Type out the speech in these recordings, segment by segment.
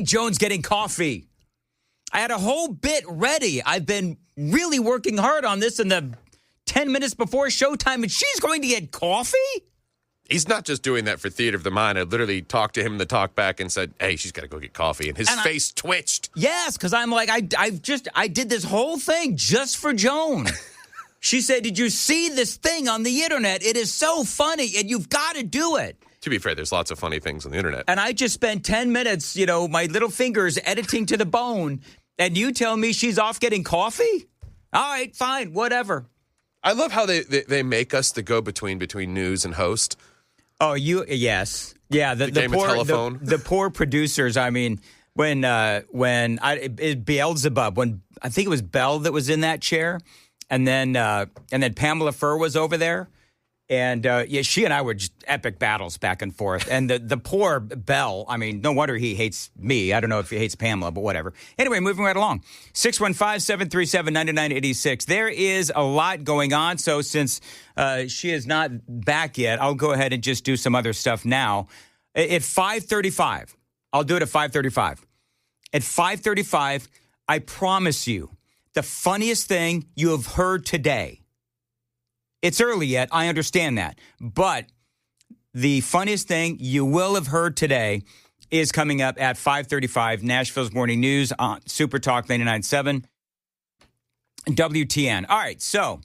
mean Joan's getting coffee? I had a whole bit ready. I've been really working hard on this in the 10 minutes before showtime, and she's going to get coffee? He's not just doing that for theater of the mind. I literally talked to him in the talk back and said, hey, she's got to go get coffee. And his face twitched. Yes, because I'm like, I did this whole thing just for Joan. She said, did you see this thing on the internet? It is so funny, and you've got to do it. To be fair, there's lots of funny things on the internet. And I just spent 10 minutes, my little fingers editing to the bone, and you tell me she's off getting coffee? All right, fine, whatever. I love how they make us the go-between between news and host. Oh, yes. Yeah, the game poor, of telephone. The poor producers, I mean, when Beelzebub, when I think it was Belle that was in that chair, and then Pamela Furr was over there. And, she and I were just epic battles back and forth. And the poor Belle, I mean, no wonder he hates me. I don't know if he hates Pamela, but whatever. Anyway, moving right along. 615-737-9986. There is a lot going on. So since she is not back yet, I'll go ahead and just do some other stuff now. At 5:35, I'll do it at 5:35. At 5:35, I promise you, the funniest thing you have heard today. It's early yet, I understand that. But the funniest thing you will have heard today is coming up at 5:35, Nashville's Morning News on Super Talk 99.7 WTN. All right, so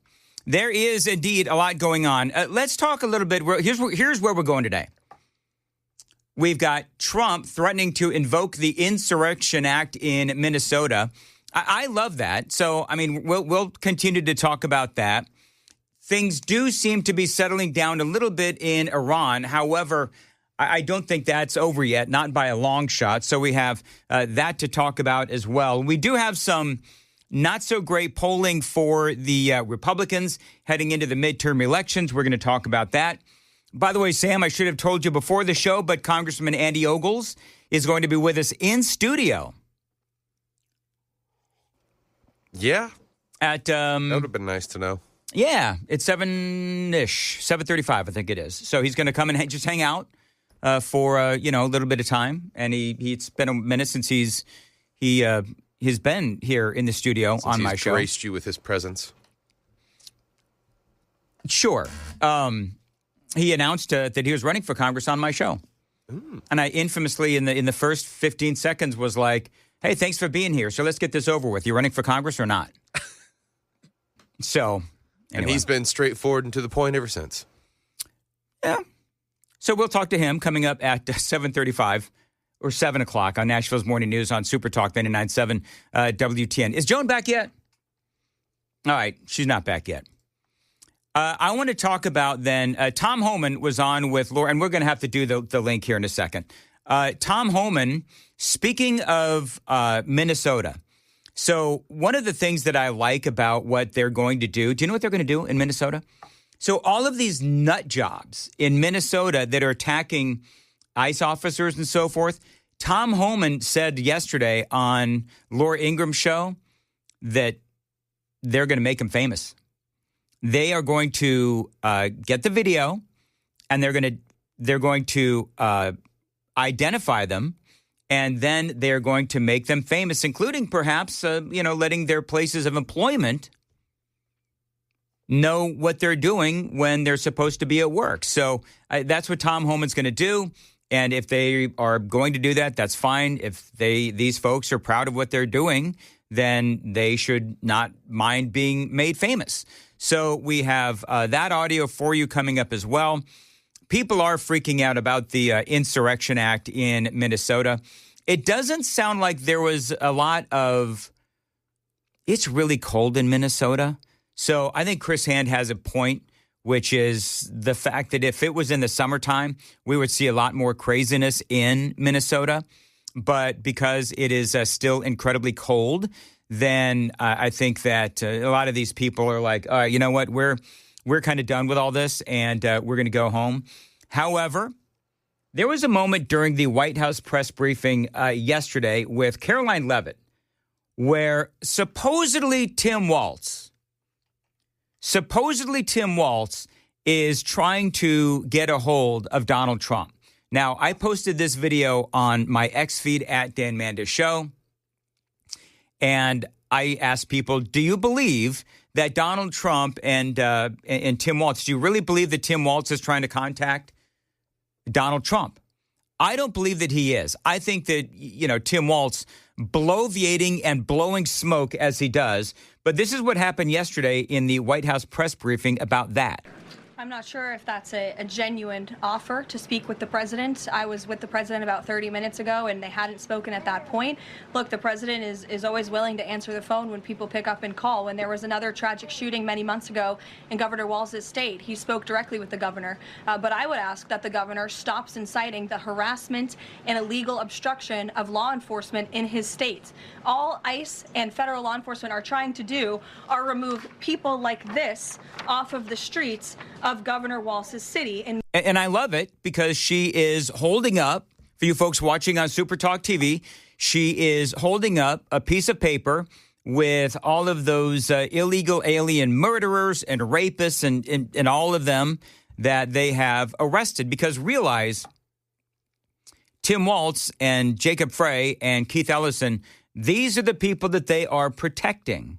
there is indeed a lot going on. Let's talk a little bit. Here's where we're going today. We've got Trump threatening to invoke the Insurrection Act in Minnesota. I love that. So, I mean, we'll continue to talk about that. Things do seem to be settling down a little bit in Iran. However, I don't think that's over yet, not by a long shot. So we have that to talk about as well. We do have some not so great polling for the Republicans heading into the midterm elections. We're going to talk about that. By the way, Sam, I should have told you before the show, but Congressman Andy Ogles is going to be with us in studio. Yeah. That would have been nice to know. Yeah, it's 7-ish, 7:35, I think it is. So he's going to come and just hang out for a little bit of time. And it's been a minute since he's been here in the studio on my show. Graced you with his presence. Sure. He announced that he was running for Congress on my show. And I infamously, in the first 15 seconds, was like, hey, thanks for being here. So let's get this over with. You running for Congress or not? So... Anyway. And he's been straightforward and to the point ever since. Yeah. So we'll talk to him coming up at 7:35 or 7 o'clock on Nashville's Morning News on Super Talk 99.7 WTN. Is Joan back yet? All right. She's not back yet. I want to talk about then, Tom Homan was on with Laura, and we're going to have to do the link here in a second. Tom Homan, speaking of Minnesota. So one of the things that I like about what they're going to do you know what they're going to do in Minnesota? So all of these nut jobs in Minnesota that are attacking ICE officers and so forth, Tom Homan said yesterday on Laura Ingram's show that they're going to make them famous. They are going to get the video, and they're going to identify them. And then they're going to make them famous, including perhaps, letting their places of employment know what they're doing when they're supposed to be at work. So that's what Tom Homan's going to do. And if they are going to do that, that's fine. If these folks are proud of what they're doing, then they should not mind being made famous. So we have that audio for you coming up as well. People are freaking out about the Insurrection Act in Minnesota. It doesn't sound like there was a lot of, it's really cold in Minnesota. So I think Chris Hand has a point, which is the fact that if it was in the summertime, we would see a lot more craziness in Minnesota. But because it is still incredibly cold, then I think that a lot of these people are like, all right, you know what, we're kind of done with all this, and we're going to go home. However, there was a moment during the White House press briefing yesterday with Caroline Leavitt where supposedly Tim Walz is trying to get a hold of Donald Trump. Now, I posted this video on my X feed at Dan Mandis Show, and I asked people, do you believe that Donald Trump and Tim Walz, do you really believe that Tim Walz is trying to contact Donald Trump? I don't believe that he is. I think that, Tim Walz bloviating and blowing smoke as he does. But this is what happened yesterday in the White House press briefing about that. I'm not sure if that's a genuine offer to speak with the president. I was with the president about 30 minutes ago, and they hadn't spoken at that point. Look, the president is always willing to answer the phone when people pick up and call. When there was another tragic shooting many months ago in Governor Walz's state, he spoke directly with the governor. But I would ask that the governor stops inciting the harassment and illegal obstruction of law enforcement in his state. All ICE and federal law enforcement are trying to do are remove people like this off of the streets of Governor Walz's city. And I love it because she is holding up, for you folks watching on Super Talk TV, she is holding up a piece of paper with all of those illegal alien murderers and rapists and all of them that they have arrested. Because realize Tim Walz and Jacob Frey and Keith Ellison, these are the people that they are protecting.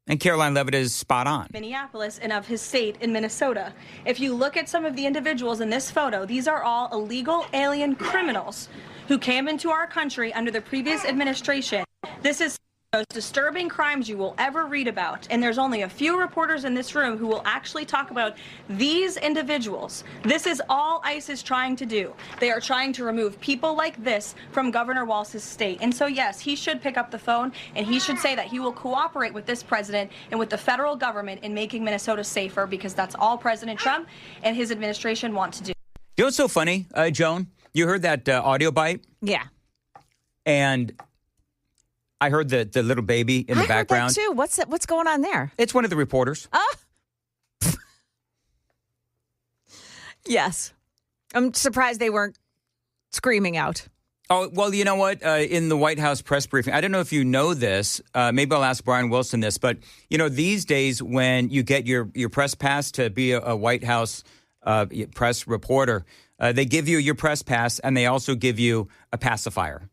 And Caroline Levitt is spot on. Minneapolis and of his state in Minnesota. If you look at some of the individuals in this photo, these are all illegal alien criminals who came into our country under the previous administration. This is the most disturbing crimes you will ever read about. And there's only a few reporters in this room who will actually talk about these individuals. This is all ICE is trying to do. They are trying to remove people like this from Governor Walz's state. And so, yes, he should pick up the phone and he should say that he will cooperate with this president and with the federal government in making Minnesota safer, because that's all President Trump and his administration want to do. You know what's so funny, Joan? You heard that audio bite? Yeah. And I heard the little baby in the background. I heard that too. What's going on there? It's one of the reporters. Yes. I'm surprised they weren't screaming out. Oh, well, you know what? In the White House press briefing, I don't know if you know this. Maybe I'll ask Brian Wilson this. But, these days when you get your press pass to be a White House press reporter, they give you your press pass and they also give you a pacifier.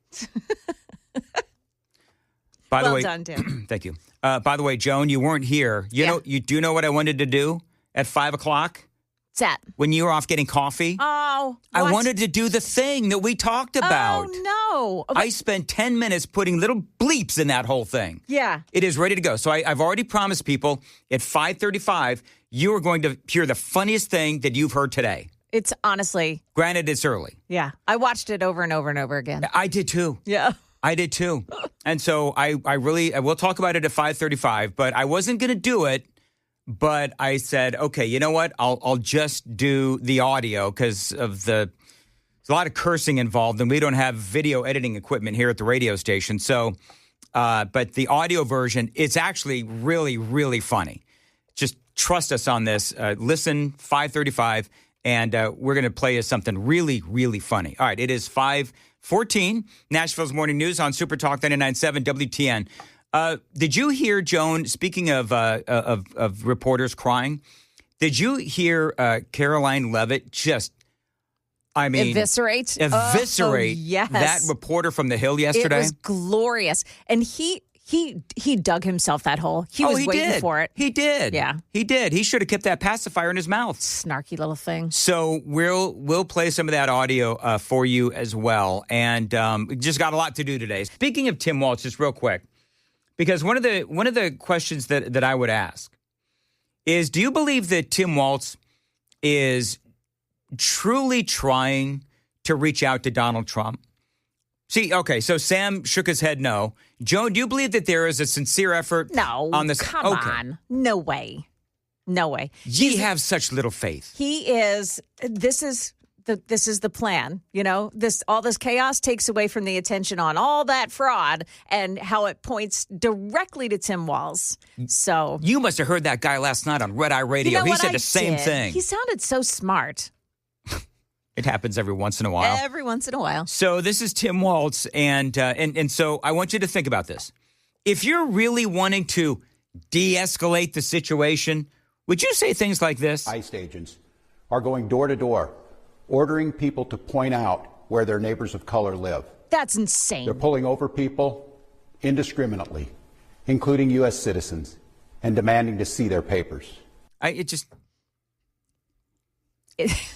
By the way, done, Tim. Thank you. By the way, Joan, you weren't here. You do know what I wanted to do at 5 o'clock? What's that? When you were off getting coffee? Oh, what? I wanted to do the thing that we talked about. Oh, no. I spent 10 minutes putting little bleeps in that whole thing. Yeah. It is ready to go. So I've already promised people at 5:35, you are going to hear the funniest thing that you've heard today. It's honestly. Granted, it's early. Yeah. I watched it over and over and over again. I did too. Yeah. I did too. And so I will talk about it at 5:35, but I wasn't going to do it. But I said, okay, you know what? I'll just do the audio because there's a lot of cursing involved and we don't have video editing equipment here at the radio station. So, but the audio version, it's actually really, really funny. Just trust us on this. Listen, 5:35, and we're going to play you something really, really funny. All right, it is 5:14, Nashville's Morning News on Super Talk 99.7 WTN. Did you hear, Joan, speaking of reporters crying, did you hear Caroline Levitt just, eviscerate yes. that reporter from The Hill yesterday? It was glorious. And he dug himself that hole. He was waiting for it. He did. Yeah. He did. He should have kept that pacifier in his mouth. Snarky little thing. So we'll play some of that audio for you as well. And we just got a lot to do today. Speaking of Tim Walz, just real quick, because one of the questions that I would ask is, do you believe that Tim Walz is truly trying to reach out to Donald Trump? See, okay, so Sam shook his head no. Joan, do you believe that there is a sincere effort on this? Come on. No way. No way. Ye have such little faith. He is, this is the plan. All this chaos takes away from the attention on all that fraud and how it points directly to Tim Walz. So you must have heard that guy last night on Red Eye Radio. He said the same thing. He sounded so smart. It happens every once in a while. Every once in a while. So this is Tim Walz, and so I want you to think about this. If you're really wanting to de-escalate the situation, would you say things like this? ICE agents are going door to door, ordering people to point out where their neighbors of color live. That's insane. They're pulling over people indiscriminately, including U.S. citizens, and demanding to see their papers.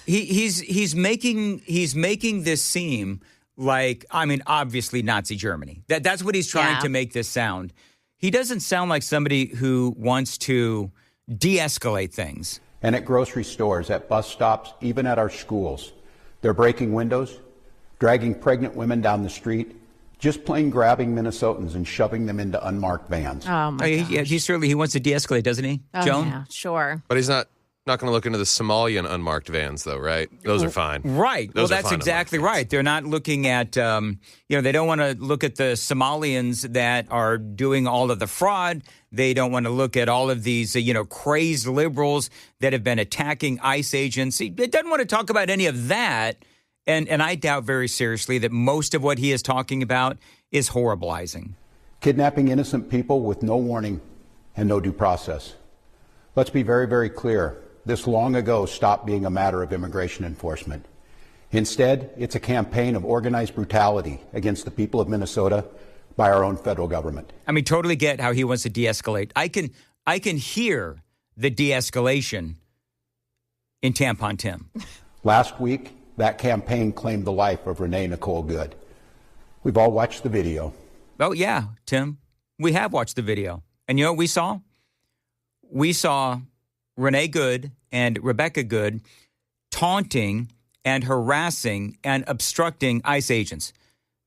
He's making this seem like, I mean, obviously Nazi Germany. That's what he's trying to make this sound. He doesn't sound like somebody who wants to de-escalate things. And at grocery stores, at bus stops, even at our schools, they're breaking windows, dragging pregnant women down the street, just plain grabbing Minnesotans and shoving them into unmarked vans. Oh, my gosh. He wants to de-escalate, doesn't he, Joan? Yeah, sure. But he's not going to look into the Somalian unmarked vans, though, right? Those are fine. Right. Those that's exactly right. They're not looking at, they don't want to look at the Somalians that are doing all of the fraud. They don't want to look at all of these, crazed liberals that have been attacking ICE agents. He doesn't want to talk about any of that. And I doubt very seriously that most of what he is talking about is horribilizing. Kidnapping innocent people with no warning and no due process. Let's be very, very clear. This long ago stopped being a matter of immigration enforcement. Instead, it's a campaign of organized brutality against the people of Minnesota by our own federal government. I mean, totally get how he wants to de-escalate. I can hear the de-escalation in Tampon Tim. Last week, that campaign claimed the life of Renee Nicole Good. We've all watched the video. Oh, yeah, Tim. We have watched the video. And you know what we saw? We saw Renee Good and Rebecca Good taunting and harassing and obstructing ICE agents.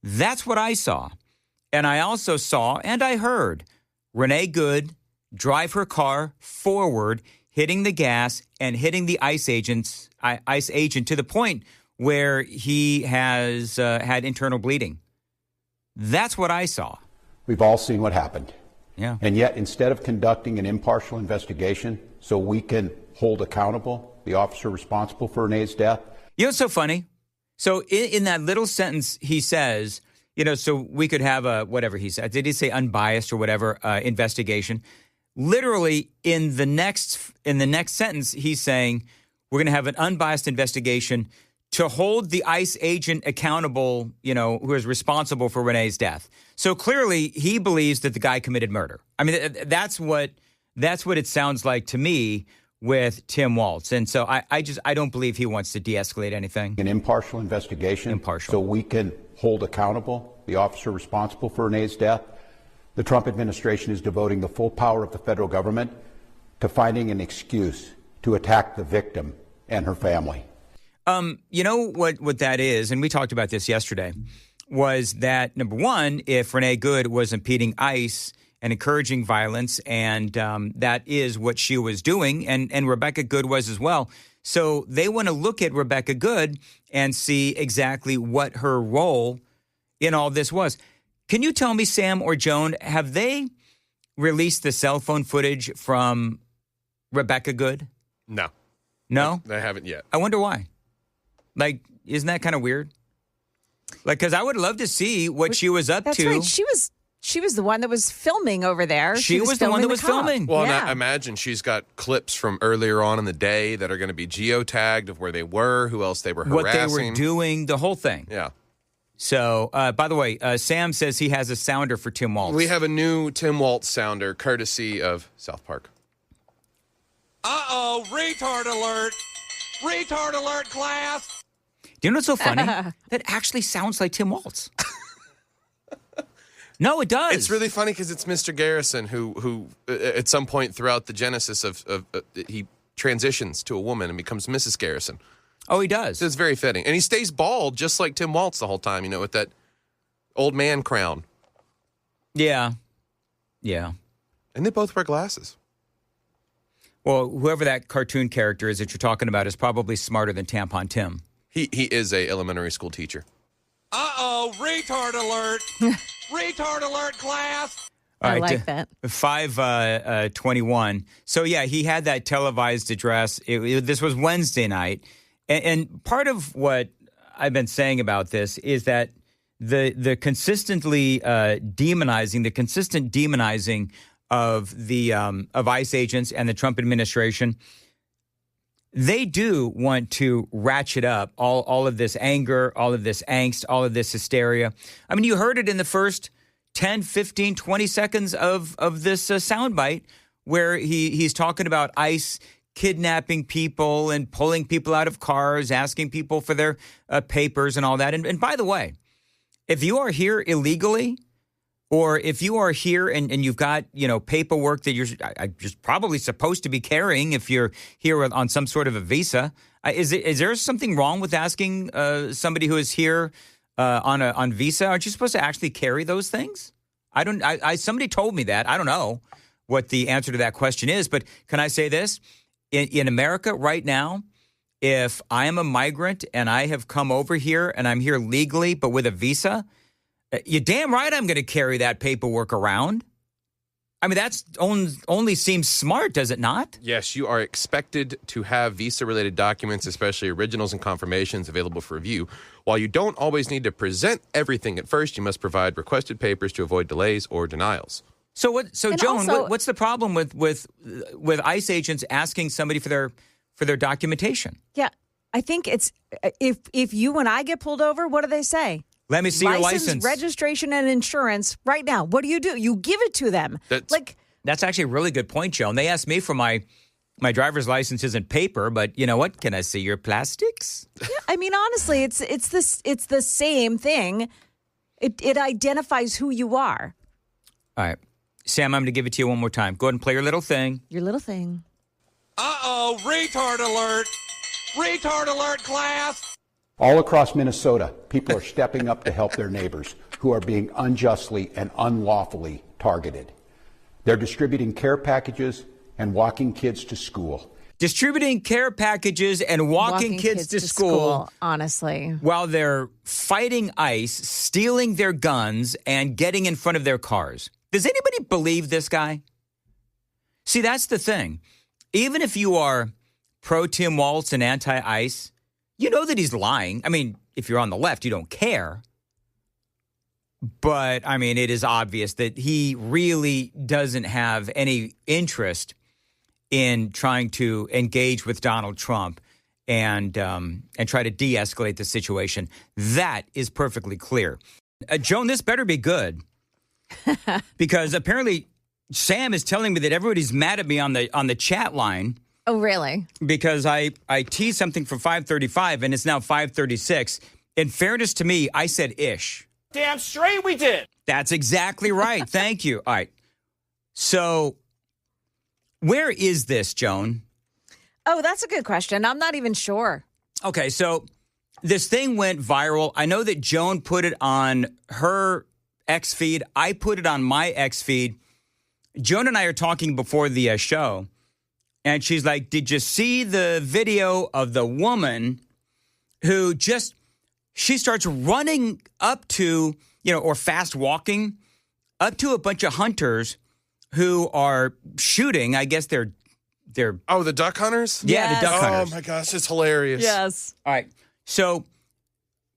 That's what I saw. And I also saw and I heard Renee Good drive her car forward, hitting the gas and hitting the ICE agent to the point where he has had internal bleeding. That's what I saw. We've all seen what happened. Yeah. And yet, instead of conducting an impartial investigation so we can hold accountable the officer responsible for Renee's death. You know what's so funny? So in that little sentence, he says, so we could have a, whatever he said. Did he say unbiased or whatever investigation? Literally in the next sentence, he's saying we're going to have an unbiased investigation to hold the ICE agent accountable, who is responsible for Renee's death. So clearly he believes that the guy committed murder. I mean, that's what it sounds like to me with Tim Walz. And so I don't believe he wants to de-escalate anything. An impartial investigation so we can hold accountable the officer responsible for Renee's death. The Trump administration is devoting the full power of the federal government to finding an excuse to attack the victim and her family. You know what that is, and we talked about this yesterday, was that, number one, if Renee Good was impeding ICE and encouraging violence, and that is what she was doing, and Rebecca Good was as well. So they want to look at Rebecca Good and see exactly what her role in all this was. Can you tell me, Sam or Joan, have they released the cell phone footage from Rebecca Good? No. No? They haven't yet. I wonder why. Like, isn't that kind of weird? Like, because I would love to see what she was up to. That's right. She was the one that was filming over there. She was the one that was filming. Well, yeah. I imagine she's got clips from earlier on in the day that are going to be geotagged of where they were, who else they were harassing. What they were doing, the whole thing. Yeah. So, by the way, Sam says he has a sounder for Tim Walz. We have a new Tim Walz sounder, courtesy of South Park. Uh-oh, retard alert. Retard alert, class. Do you know what's so funny? That actually sounds like Tim Walz. No, it does. It's really funny because it's Mr. Garrison who at some point throughout the genesis of he transitions to a woman and becomes Mrs. Garrison. Oh, he does. So it's very fitting. And he stays bald just like Tim Walz the whole time, with that old man crown. Yeah. Yeah. And they both wear glasses. Well, whoever that cartoon character is that you're talking about is probably smarter than Tampon Tim. He is a elementary school teacher. Uh-oh, retard alert. Retard alert, class. All I right, like that. 5:21. So, yeah, he had that televised address. This was Wednesday night. And part of what I've been saying about this is that the consistently demonizing, the consistent demonizing of the of ICE agents and the Trump administration, they do want to ratchet up all of this anger, all of this angst, all of this hysteria. I mean, you heard it in the first 10, 15, 20 seconds of this soundbite where he's talking about ICE kidnapping people and pulling people out of cars, asking people for their papers and all that. And by the way, if you are here illegally, or if you are here and you've got, paperwork that you're just probably supposed to be carrying if you're here on some sort of a visa, is there something wrong with asking somebody who is here on visa? Aren't you supposed to actually carry those things? Somebody told me that. I don't know what the answer to that question is, but can I say this? In America right now, if I am a migrant and I have come over here and I'm here legally but with a visa, you're damn right I'm going to carry that paperwork around. I mean, that's only seems smart, does it not? Yes, you are expected to have visa-related documents, especially originals and confirmations, available for review. While you don't always need to present everything at first, you must provide requested papers to avoid delays or denials. So Joan, also, what's the problem with ICE agents asking somebody for their documentation? Yeah, I think it's if you and I get pulled over, what do they say? Let me see your license, registration, and insurance right now. What do? You give it to them. That's actually a really good point, Joan. They asked me for my driver's license isn't paper, but you know what? Can I see your plastics? Yeah, I mean, honestly, it's the same thing. It identifies who you are. All right, Sam, I'm going to give it to you one more time. Go ahead and play your little thing. Your little thing. Uh-oh, retard alert. Retard alert, class. All across Minnesota, people are stepping up to help their neighbors who are being unjustly and unlawfully targeted. They're distributing care packages and walking kids to school. Distributing care packages and walking kids to school, honestly. While they're fighting ICE, stealing their guns, and getting in front of their cars. Does anybody believe this guy? See, that's the thing. Even if you are pro-Tim Walz and anti-ICE, you know that he's lying. I mean, if you're on the left, you don't care. But, I mean, it is obvious that he really doesn't have any interest in trying to engage with Donald Trump and try to de-escalate the situation. That is perfectly clear. Joan, this better be good. Because apparently Sam is telling me that everybody's mad at me on the chat line. Oh, really? Because I teased something for 5:35 and it's now 5:36. In fairness to me, I said ish. Damn straight we did. That's exactly right. Thank you. All right. So where is this, Joan? Oh, that's a good question. I'm not even sure. Okay, so this thing went viral. I know that Joan put it on her X feed. I put it on my X feed. Joan and I are talking before the show, and she's like, did you see the video of the woman who she starts running up to, or fast walking up to a bunch of hunters who are shooting. I guess they're Oh, the duck hunters? Yeah, Yes. the duck hunters. Oh, my gosh, it's hilarious. Yes. All right. So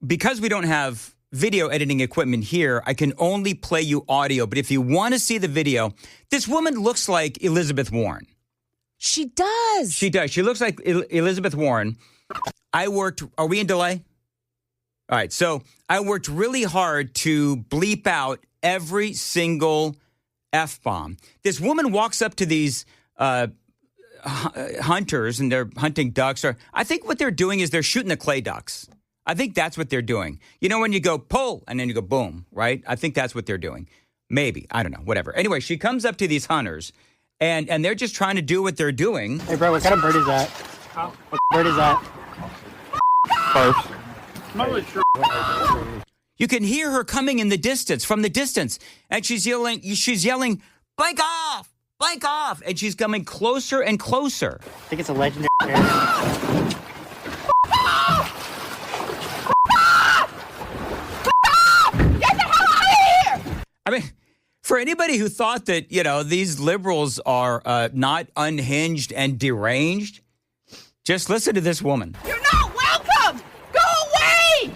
because we don't have video editing equipment here, I can only play you audio. But if you want to see the video, this woman looks like Elizabeth Warren. She does. She does. She looks like Elizabeth Warren. Are we in delay? All right. So I worked really hard to bleep out every single F-bomb. This woman walks up to these hunters and they're hunting ducks. Or I think what they're doing is they're shooting the clay ducks. I think that's what they're doing. You know, when you go pull and then you go boom, right? I think that's what they're doing. Maybe. I don't know. Whatever. Anyway, she comes up to these hunters and they're just trying to do what they're doing. Hey, bro, what kind of bird is that? What bird is that? First. You can hear her coming in the distance, from the distance. And she's yelling, blank off, blank off. And she's coming closer and closer. I think it's a legendary bird. I mean, for anybody who thought that, these liberals are not unhinged and deranged, just listen to this woman. You're not welcome! Go away!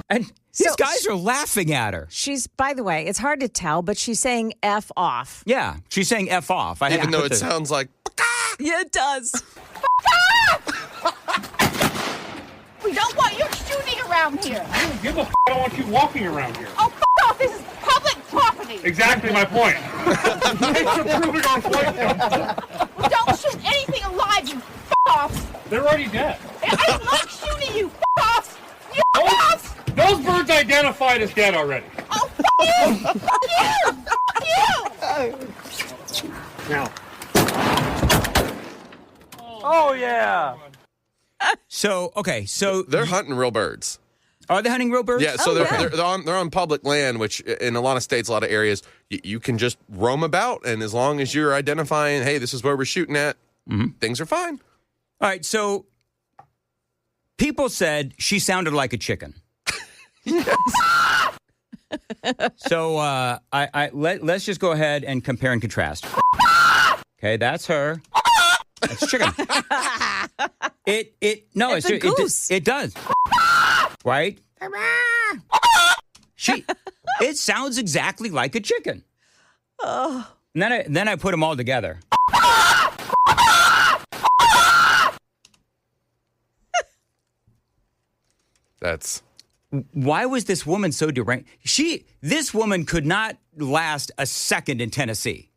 And These guys are laughing at her. She's, by the way, it's hard to tell, but she's saying F off. Yeah, she's saying F off. Even though it sounds like... Yeah, it does. We don't want you shooting around here. I don't give a I don't want you walking around here. Oh, off. This is public property. Exactly my point. Thanks for proving our point. We don't shoot anything alive, you off. They're already dead. I'm not shooting you, off. You off. Those birds identified as dead already. Oh, you. Now. Oh, yeah. So They're hunting real birds. Are they hunting real birds? Yeah, so they're on public land, which in a lot of states, a lot of areas, you can just roam about, and as long as you're identifying, hey, this is where we're shooting at, things are fine. All right, so people said she sounded like a chicken. So let's just go ahead and compare and contrast. Okay, that's her. That's chicken. It's a goose. It does. Right? It sounds exactly like a chicken. Oh. And then I put them all together. Why was this woman so deranged? This woman could not last a second in Tennessee.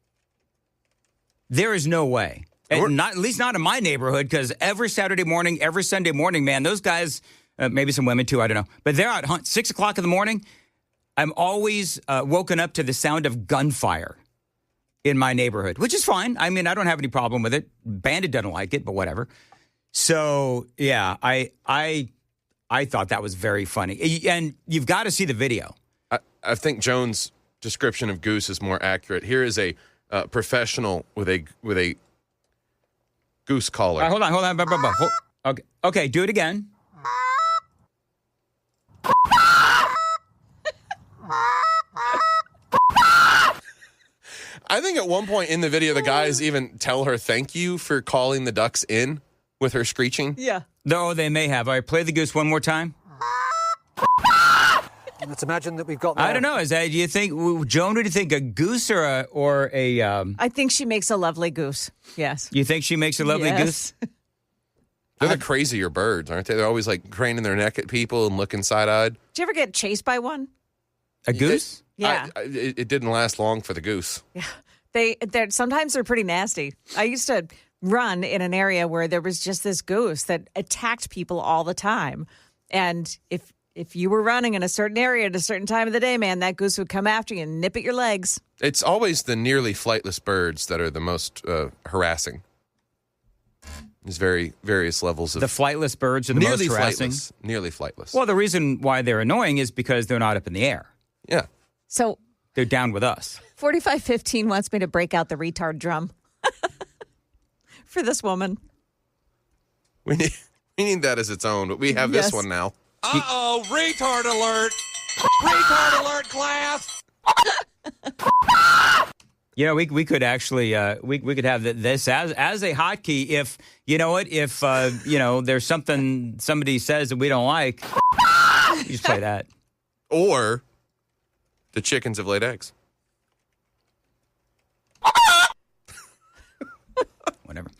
There is no way. And at least not in my neighborhood, because every Saturday morning, every Sunday morning, man, those guys, maybe some women too, I don't know, but they're out hunting 6 o'clock in the morning. I'm always woken up to the sound of gunfire in my neighborhood, which is fine. I mean, I don't have any problem with it. Bandit doesn't like it, but whatever. So, yeah, I thought that was very funny. And you've got to see the video. I think Joan's description of goose is more accurate. Here is a professional with a goose collar. Hold on. Okay, do it again. I think at one point in the video, the guys even tell her thank you for calling the ducks in with her screeching. Yeah. No, they may have. All right, play the goose one more time. Let's imagine that we've got. I don't know. Do you think, Joan? What do you think? A goose or a? I think she makes a lovely goose. Yes. You think she makes a lovely goose? They're the crazier birds, aren't they? They're always like craning their neck at people and looking side-eyed. Did you ever get chased by one? A goose? Yeah. It didn't last long for the goose. Yeah. They're sometimes they're pretty nasty. I used to run in an area where there was just this goose that attacked people all the time, and if you were running in a certain area at a certain time of the day, man, that goose would come after you and nip at your legs. It's always the nearly flightless birds that are the most harassing. There's various levels of... The flightless birds are the most harassing? Nearly flightless. Well, the reason why they're annoying is because they're not up in the air. Yeah. So... They're down with us. 4515 wants me to break out the retard drum for this woman. We need that as its own, but we have this one now. Uh-oh, retard alert! Retard alert, class! You know, we could actually we could have this as a hotkey if there's something somebody says that we don't like. You just play that. Or the chickens have laid eggs. Whatever.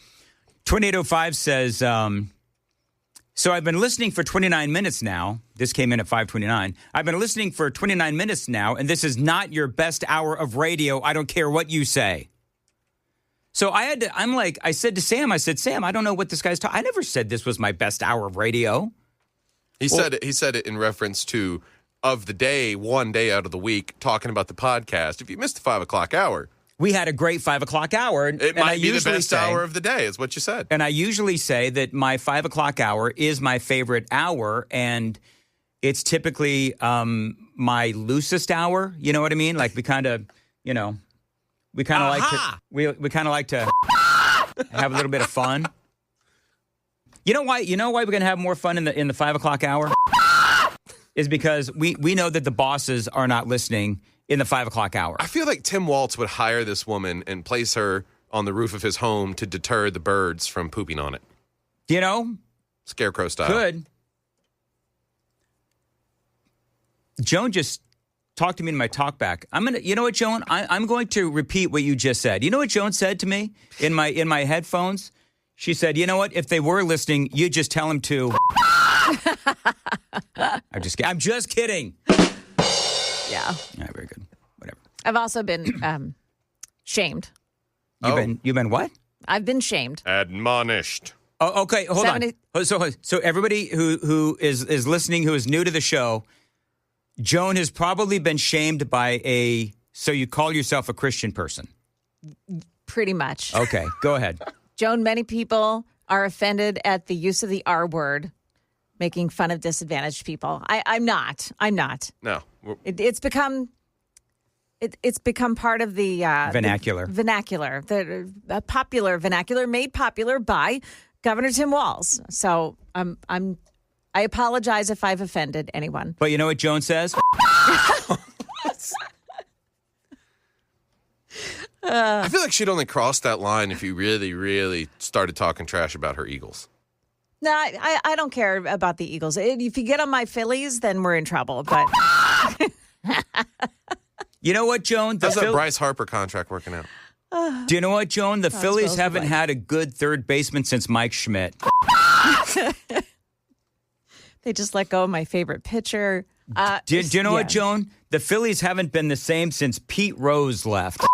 Tornado 5 says, so I've been listening for 29 minutes now. This came in at 5:29. I've been listening for 29 minutes now, and this is not your best hour of radio. I don't care what you say. So I said to Sam, Sam, I don't know what this guy's talking. I never said this was my best hour of radio. He said it in reference to of the day, one day out of the week, talking about the podcast. If you missed the 5 o'clock hour. We had a great 5 o'clock hour. It might be the best hour of the day, is what you said. And I usually say that my 5 o'clock hour is my favorite hour, and it's typically my loosest hour. You know what I mean? Like we kind of like to like to have a little bit of fun. You know why we're going to have more fun in the 5 o'clock hour? Is because we know that the bosses are not listening in the 5 o'clock hour. I feel like Tim Walz would hire this woman and place her on the roof of his home to deter the birds from pooping on it. You know? Scarecrow style. Could. Joan just talked to me in my talkback. You know what, Joan? I'm going to repeat what you just said. You know what Joan said to me in my headphones? She said, you know what? If they were listening, you just tell them to. I'm just kidding. Yeah. Yeah, very good. Whatever. I've also been shamed. You've been what? I've been shamed. Admonished. Oh, okay. Hold on. So everybody who is listening, who is new to the show, Joan has probably been shamed by so you call yourself a Christian person. Pretty much. Okay, go ahead. Joan, many people are offended at the use of the R word, making fun of disadvantaged people. I'm not. No. It's become part of the vernacular. The popular vernacular made popular by Governor Tim Walz. So I apologize if I've offended anyone. But you know what Joan says? I feel like she'd only cross that line if you really, really started talking trash about her Eagles. No, I don't care about the Eagles. If you get on my Phillies, then we're in trouble. But you know what, Joan? How's that Bryce Harper contract working out? Do you know what, Joan? The Phillies haven't had a good third baseman since Mike Schmidt. They just let go of my favorite pitcher. Do you know what, Joan? The Phillies haven't been the same since Pete Rose left.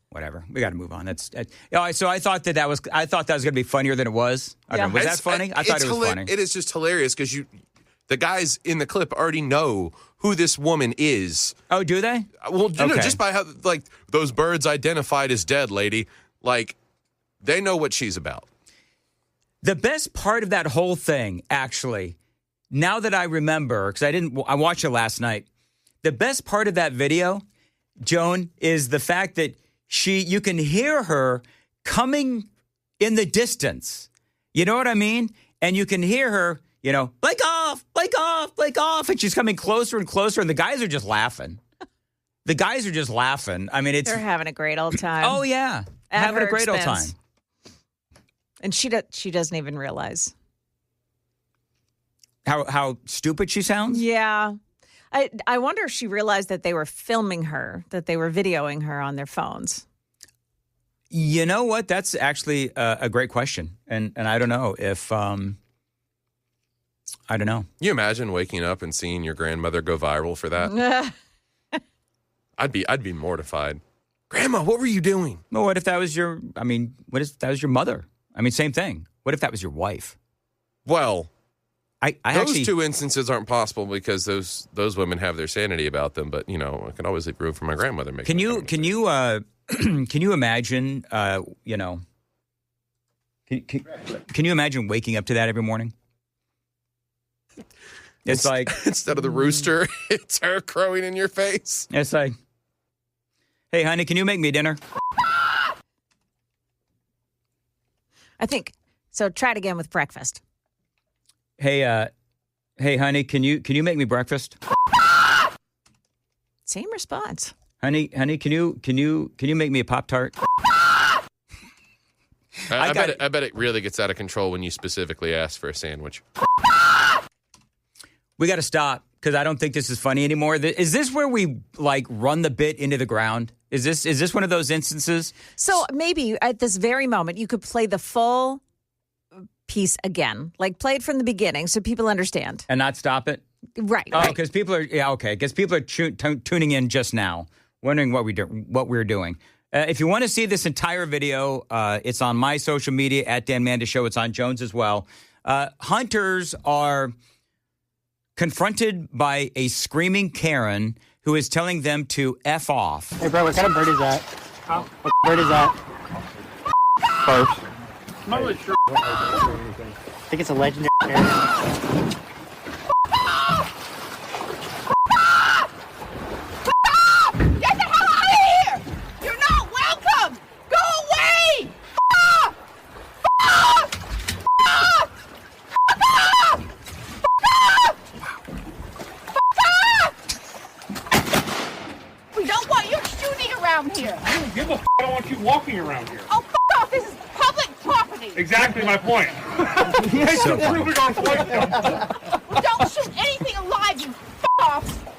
Whatever. We got to move on. So I thought that was going to be funnier than it was. Was that funny? I thought it was funny. It is just hilarious because the guys in the clip already know who this woman is. Oh, do they? Well, just by how those birds identified as dead, lady. They know what she's about. The best part of that whole thing, actually, now that I remember, because I watched it last night. The best part of that video, Joan, is the fact that you can hear her coming in the distance. You know what I mean? And you can hear her, Blake off, Blake off, Blake off. And she's coming closer and closer. And the guys are just laughing. I mean, they're having a great old time. Oh, yeah. Having a great old time. And she doesn't even realize how stupid she sounds. Yeah. I wonder if she realized that they were filming her, that they were videoing her on their phones. You know what? That's actually a great question. And I don't know if, I don't know. You imagine waking up and seeing your grandmother go viral for that? I'd be mortified. Grandma, what were you doing? Well, what if that was your mother? I mean, same thing. What if that was your wife? Well, I those actually, two instances aren't possible because those women have their sanity about them. But I can always leave room for my grandmother. Can you imagine? Can you imagine waking up to that every morning? It's like instead of the rooster, it's her crowing in your face. It's like, hey, honey, can you make me dinner? I think so. Try it again with breakfast. Hey, honey, can you make me breakfast? Same response. Honey, can you make me a Pop-Tart? I bet it really gets out of control when you specifically ask for a sandwich. We got to stop because I don't think this is funny anymore. Is this where we run the bit into the ground? Is this one of those instances? So maybe at this very moment you could play the full piece again, play it from the beginning so people understand, and not stop it. Right. Oh, because people are tuning in just now, wondering what we're doing. If you want to see this entire video, it's on my social media at Dan Mandis Show. It's on Joan's as well. Hunters are confronted by a screaming Karen who is telling them to F off. Hey, bro, what kind of bird is that? Huh? What bird is that? First. I'm not really sure. I think it's a legendary bird. Get the hell out of here! You're not welcome! Go away! We don't want you shooting around here. I don't give a f***. I don't want you walking around here. Oh, f*** off! This is public property. Exactly my point. Thanks for proving our point. Don't shoot anything alive, you f*** off!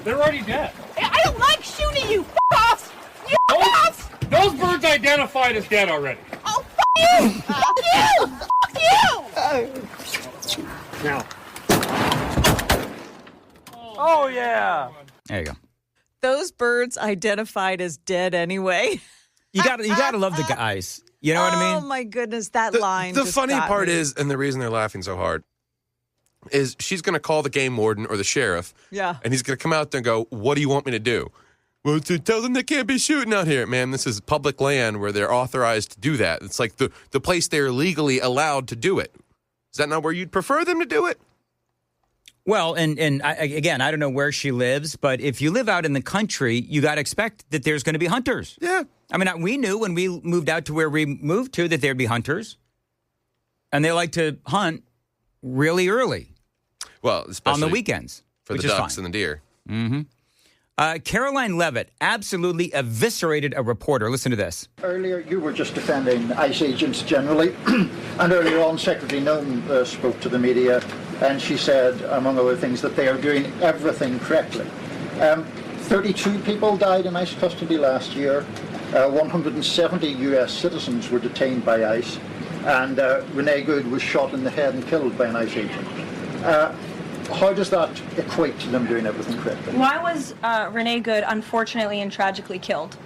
They're already dead. I don't like shooting you. F off. You off. Those birds identified as dead already. Oh, f you. F you. Now. Oh, yeah. There you go. Those birds identified as dead anyway. You gotta love the guys. You know what I mean? Oh my goodness, that line. The just funny got part me. is, and the reason they're laughing so hard, is she's going to call the game warden or the sheriff. Yeah. And he's going to come out there and go, what do you want me to do? Well, to tell them they can't be shooting out here. Man, this is public land where they're authorized to do that. It's like the place they're legally allowed to do it. Is that not where you'd prefer them to do it? Well, and again, I don't know where she lives, but if you live out in the country, you got to expect that there's going to be hunters. Yeah. I mean, we knew when we moved out to where we moved to that there'd be hunters. And they like to hunt really early. Well, especially on the weekends. For the ducks and the deer. Mm-hmm. Caroline Levitt absolutely eviscerated a reporter. Listen to this. Earlier, you were just defending ICE agents generally, and earlier on, Secretary Joan spoke to the media, and she said, among other things, that they are doing everything correctly. 32 people died in ICE custody last year. 170 U.S. citizens were detained by ICE, and Renee Good was shot in the head and killed by an ICE agent. How does that equate to them doing everything correctly? Why was Renee Good unfortunately and tragically killed?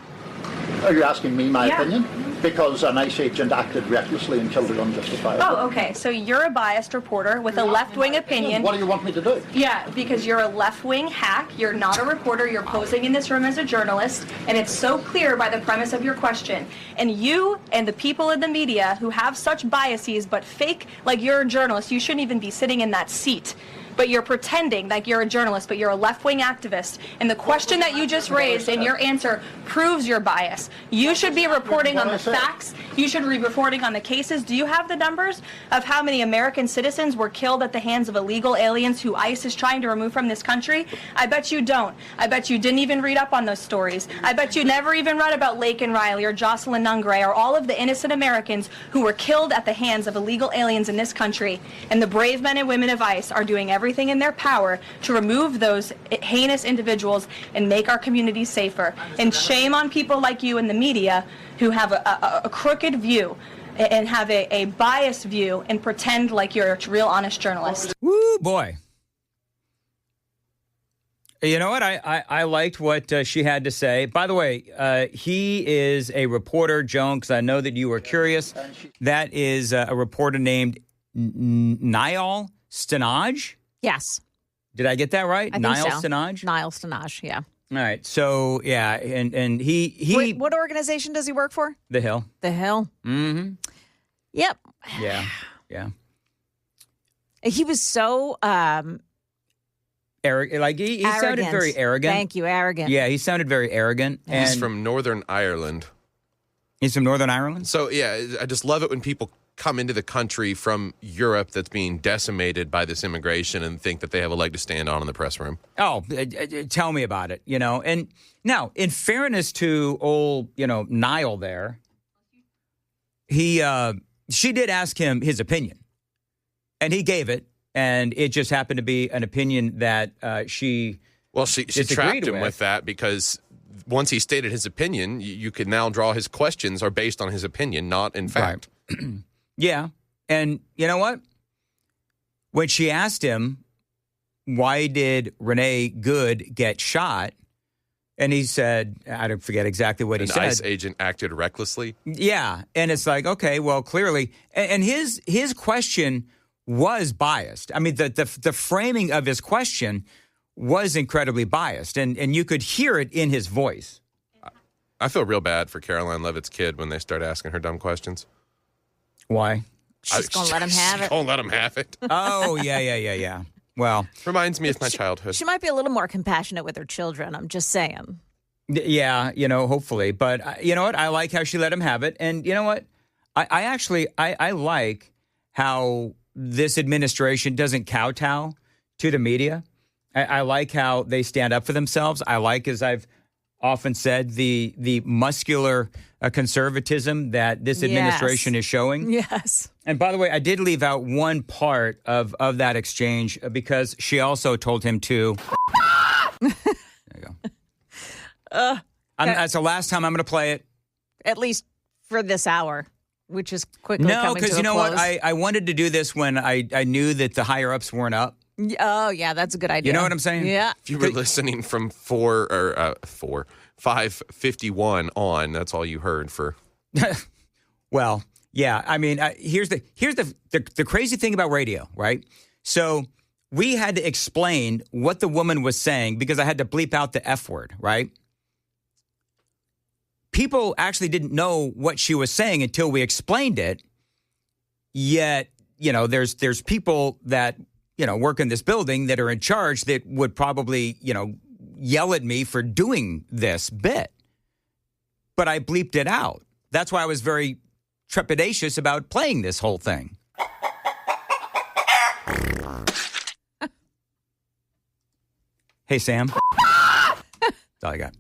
Are you asking me my Yeah. opinion? Because an ICE agent acted recklessly and killed her unjustifiably. Oh, okay. So you're a biased reporter with a left-wing opinion. What do you want me to do? Yeah, because you're a left-wing hack. You're not a reporter. You're posing in this room as a journalist, and it's so clear by the premise of your question. And you and the people in the media who have such biases but fake like you're a journalist, you shouldn't even be sitting in that seat. But you're pretending like you're a journalist, but you're a left-wing activist. And the question that you just raised and your answer proves your bias. You should be reporting on the facts. You should be reporting on the cases. Do you have the numbers of how many American citizens were killed at the hands of illegal aliens who ICE is trying to remove from this country? I bet you don't. I bet you didn't even read up on those stories. I bet you never even read about Laken Riley or Jocelyn Nungray or all of the innocent Americans who were killed at the hands of illegal aliens in this country. And the brave men and women of ICE are doing everything in their power to remove those heinous individuals and make our communities safer. And shame on people like you in the media who have a crooked view and have a biased view and pretend like you're a real honest journalist. Woo, boy. You know what? I liked what she had to say. By the way, he is a reporter, Joan, because I know that you were curious. That is a reporter named Niall Stenage. Yes. Did I get that right? I think Niall so. Stenage? Niall Stenage, yeah. All right. So, yeah, and he Wait, what organization does he work for? The Hill. The Hill. Mm-hmm. Yep. Yeah. Yeah. He was so Arrogant. Like he sounded arrogant. very arrogant. Thank you, arrogant. Yeah, he sounded very arrogant. He's And from Northern Ireland. He's from Northern Ireland? So, yeah, I just love it when people come into the country from Europe that's being decimated by this immigration and think that they have a leg to stand on in the press room. Oh, tell me about it, you know. And now, in fairness to old, Niall there, she did ask him his opinion. And he gave it. And it just happened to be an opinion that she trapped him with that because once he stated his opinion, you could now draw his questions are based on his opinion, not in fact. Right. Yeah. And you know what? When she asked him, why did Renee Good get shot? And he said, I don't forget exactly what he said. An ICE agent acted recklessly. Yeah. And it's like, okay, well, clearly. And his question was biased. I mean, the framing of his question was incredibly biased. And you could hear it in his voice. I feel real bad for Caroline Levitt's kid when they start asking her dumb questions. Why? She's going to let him have it. She's going to let him have it. Oh, yeah. Well. Reminds me of my childhood. She might be a little more compassionate with her children. I'm just saying. Yeah, hopefully. But you know what? I like how she let him have it. And you know what? I like how this administration doesn't kowtow to the media. I like how they stand up for themselves. I like, as I've often said, the muscular conservatism that this administration is showing. Yes. And by the way, I did leave out one part of that exchange because she also told him to That's the last time I'm going to play it. At least for this hour, which is quickly No, coming to because a you know close. what? I wanted to do this when I knew that the higher ups weren't up. Oh, yeah, that's a good idea. You know what I'm saying? Yeah. If you were listening from 5:51 on, that's all you heard for. Well, yeah. I mean, here's the crazy thing about radio, right? So we had to explain what the woman was saying because I had to bleep out the F word, right? People actually didn't know what she was saying until we explained it. Yet, there's people that, work in this building that are in charge that would probably, yell at me for doing this bit. But I bleeped it out. That's why I was very trepidatious about playing this whole thing. Hey, Sam. That's all I got.